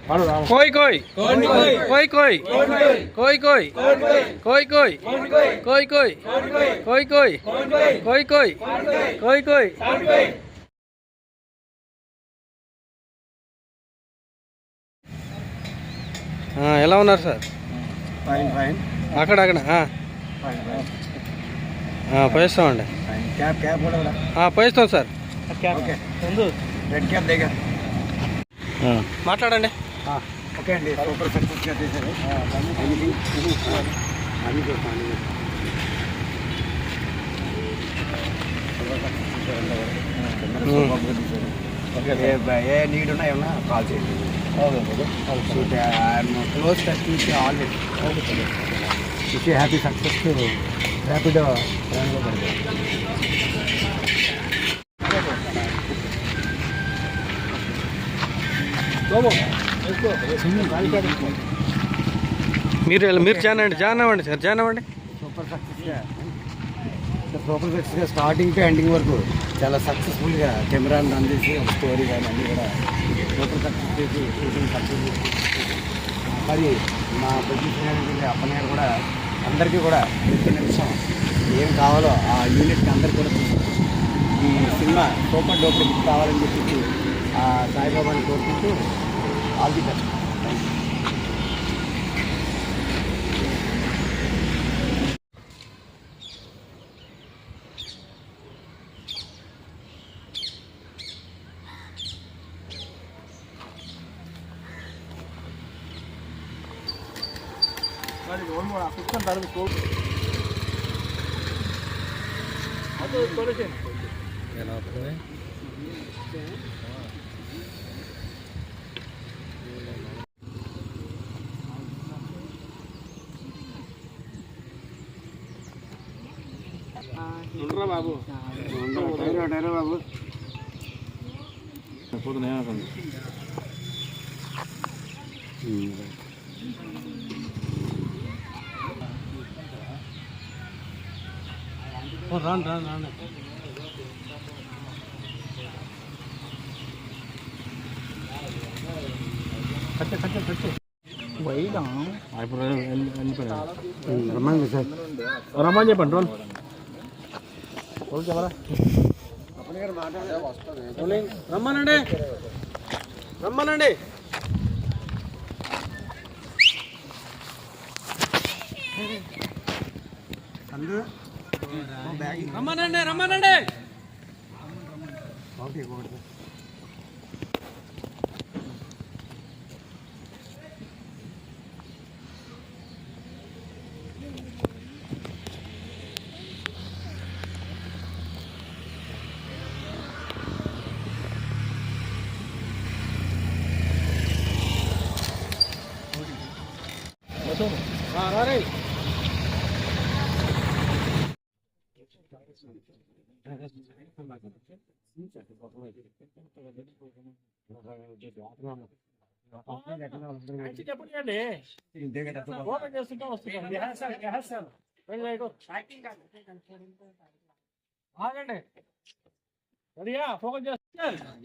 कोई कोई कोई कोई कोई कोई कोई कोई कोई कोई कोई कोई कोई कोई कोई ఎలా ఉన్నారు సార్? Fine fine. అక్కడ అక్కడ పోయిస్తామండి. క్యాబ్ క్యాబ్ కూడా పోయిస్తాం సార్. ఓకే రెడ్ క్యాబ్ దగ్గర మాట్లాడండి. ఓకే అండి, సూపర్ సక్సెస్గా చేశారు. ఏ నీడ్ ఉన్నా ఏమన్నా కాల్ చేయండి. Close touch with already. Wish happy success Rapido ట్రైన్లో పడుతుంది. మీరు జాయిన్ అవ్వండి సార్, జాయిన్ అవ్వండి. సూపర్ సక్సెస్గా స్టార్టింగ్ టు ఎండింగ్ వరకు చాలా సక్సెస్ఫుల్గా కెమెరాని అందించి ఒక స్టోరీ కానీ అన్నీ కూడా సూపర్ సక్సెస్ చేసి షూటింగ్ సక్సెస్ మరి మా ప్రొడ్యూసర్ అప్పనారు కూడా అందరికీ కూడా ప్రతి నిమిషం ఏం కావాలో ఆ యూనిట్కి అందరికీ కూడా ఈ సినిమా సూపర్ డూపర్ హిట్ కావాలని చెప్పి ఆ సాయిబాబాని కోరుకుంటూ ఆల్ ది బెస్ట్. బాబు బాబు రాను రాను రాను కట్టే కట్టే కట్టే వైదా ఇప్పుడు రమ్మని సార్, రమ్మని చెప్పండి. రోల్ కెమెరా రమ్మనండి, రమ్మనండి. రమ్మనండి, రమ్మనండి. రారే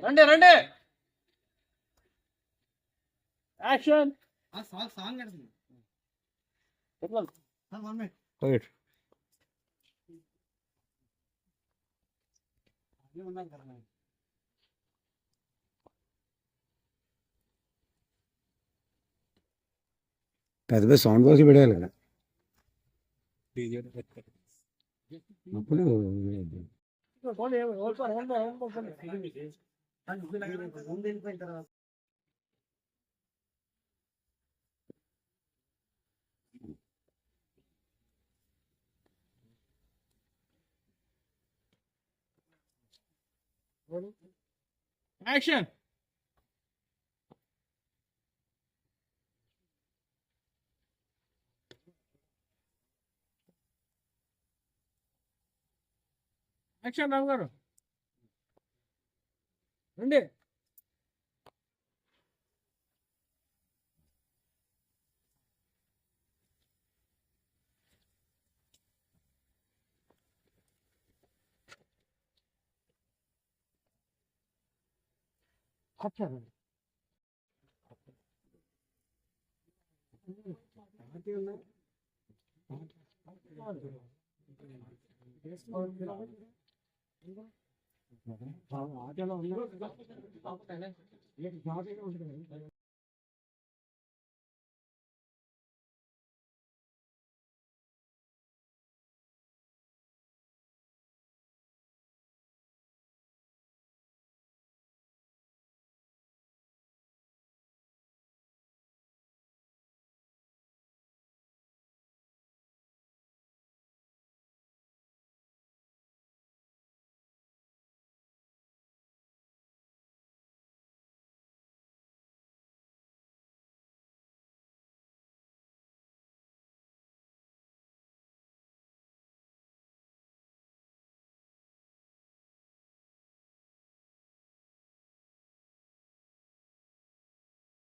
రండి రండి. యాక్షన్. పెద్ద పెద్ద సౌండ్ బాక్స్ పెట్టాలి కదా అప్పుడు. యాక్షన్. యాక్షన్ రామ్ గారు రండి. अच्छा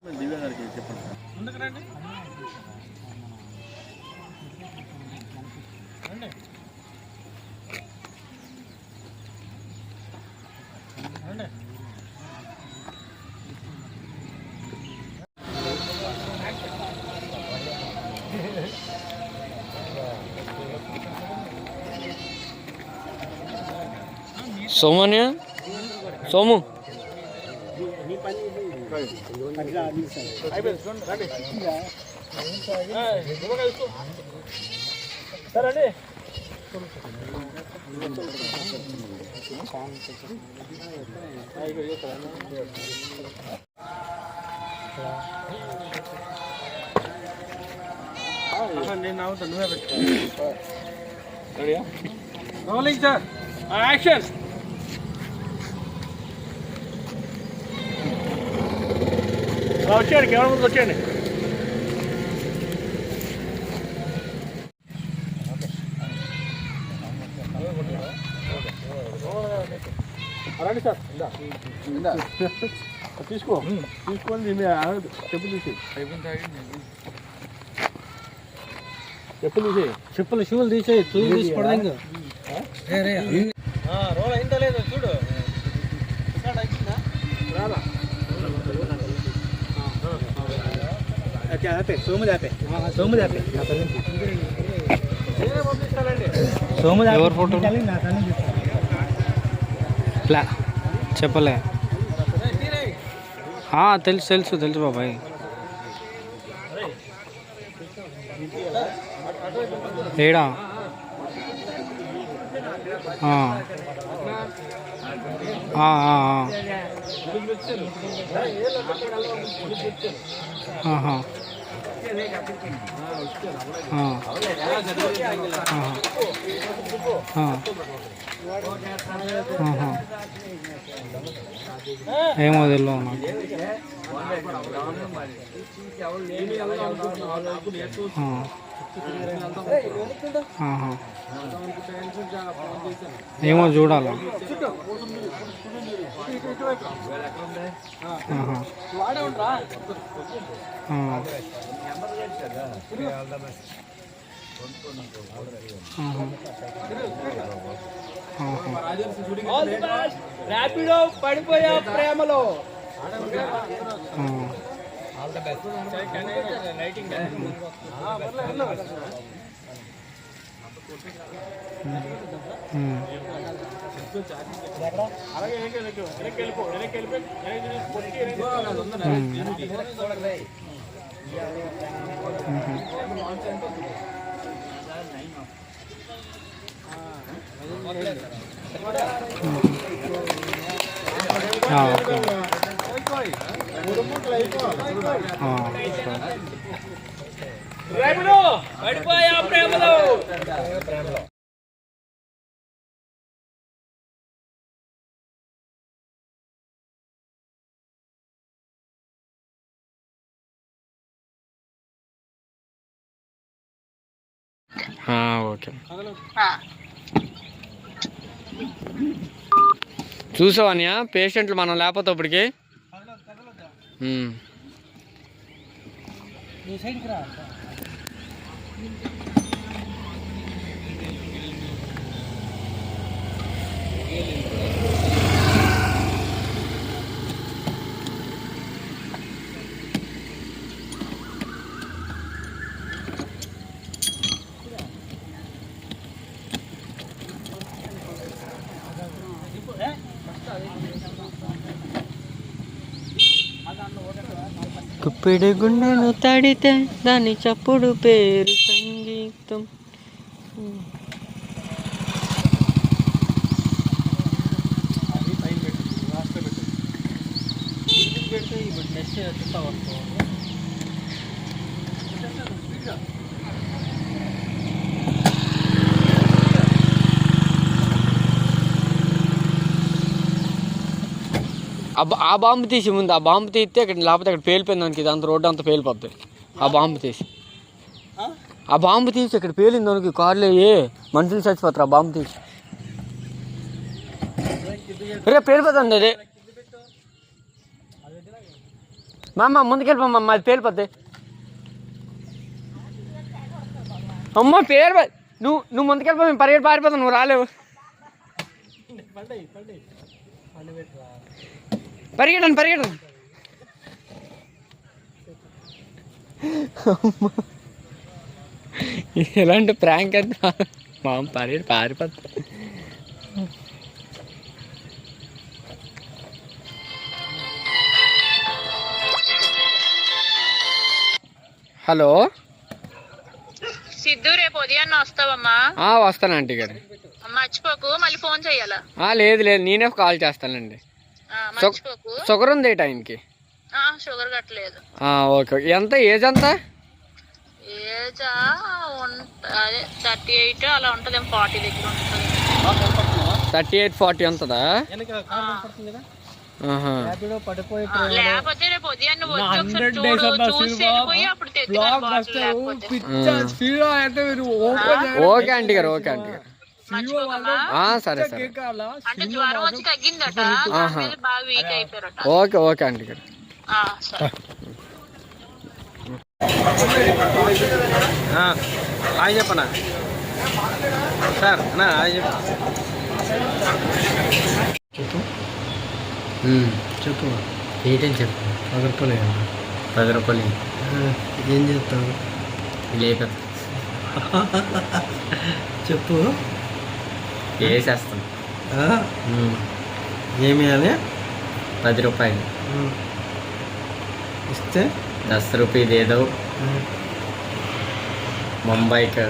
దివ్య గారికి చెప్పండి సార్. ముందుకు రండి. రండి. రండి. సోమన్య సోము సార్ అండి. నేను అవుతా, నువ్వే పెట్టుకో. Rolling sir, action. వచ్చేయండి, కెమెరా ముందుకు వచ్చేయండి. రండి సార్. తీసుకో, తీసుకొని దీన్ని చెప్పు తీసి చెప్పులు షూలు తీసేయి. తీసి పడదా ఇంకా రోల్ అయిందా లేదా చూడు. రాదా ఎవరు ఫోటో చెప్పలే. తెలుసు తెలుసు తెలుసు బాబాయ్. ఏడా ఏమో తెలియదు నాకు. ఏమో చూడాలా. ర్యాపిడో పడిపోయా ప్రేమలో. ర్యాపిడో పడిపోయా ప్రేమలో. ఓకే. చూసావా పేషెంట్లు మనం లేకపోతే అప్పటికి. కుప్పిడి గుండెను తడితే దాని చప్పుడు పేరు సంగీతం. ఆ బాంబు తీసి ముందు, ఆ బాంబు తీస్తే ఇక్కడ లేకపోతే అక్కడ పేలిపోయింది అనుకో, అంత రోడ్డు అంతా పేలిపోద్ది. ఆ బాంబు తీసి, ఆ బాంబు తీసి ఇక్కడ పేలింది అనుకో, కార్లో మనుషులు చచ్చిపోతారు. ఆ బాంబు తీసి రేపు పేలిపోతుంది అది. మా ముందుకెళ్ళిపోమ్మ, అది పేలిపోద్ది. అమ్మ పేరు నువ్వు ముందుకెళ్ళిపో, మేము పరిగెట్టి పారిపోతాం, నువ్వు రాలేవు. పరిగెట్టండి. ఎలాంటి ప్రాంక్ అంత మా పరిగెట్టి పారిపోతా. హలో సిద్ధు, రేపు ఉదయాన్న వస్తావమ్మా? వస్తాను ఆంటీ గారు. మర్చిపోకు, మళ్ళీ ఫోన్ చెయ్యాలా? లేదు నేనే కాల్ చేస్తానండి. మర్చిపోకు. షుగర్ ఉంది ఏ టైంకి? షుగర్ కట్టలేదు. ఓకే. ఎంత ఏజ్ ఎంత? ఏజా అదే 38 అలా ఉంటుంది, 40 దగ్గర ఉంటుంది. 38-40 ఉంటుందా? లేకపోతే రేపు ఉదయాన్నే వచ్చి ఒకసారి చూసి వెళ్ళిపోయి అప్పుడు ఓకే ఆంటీ గారు. సరే. అంటే జ్వరం వచ్చి తగ్గిందట, బాగా వీక్ అయిపోయారట. ఓకే ఆంటీ గారు. హాయ్ చెప్పనా సార్? హాయ్ చెప్పు. ఏంటని చెప్పు. 10 రూపాయలు ఏం చేస్తావు? లేక చెప్పు. వేసేస్తాం. ఏమి అని? 10 రూపాయలు ఇస్తే 10 रुपये दे दो, मुंबई का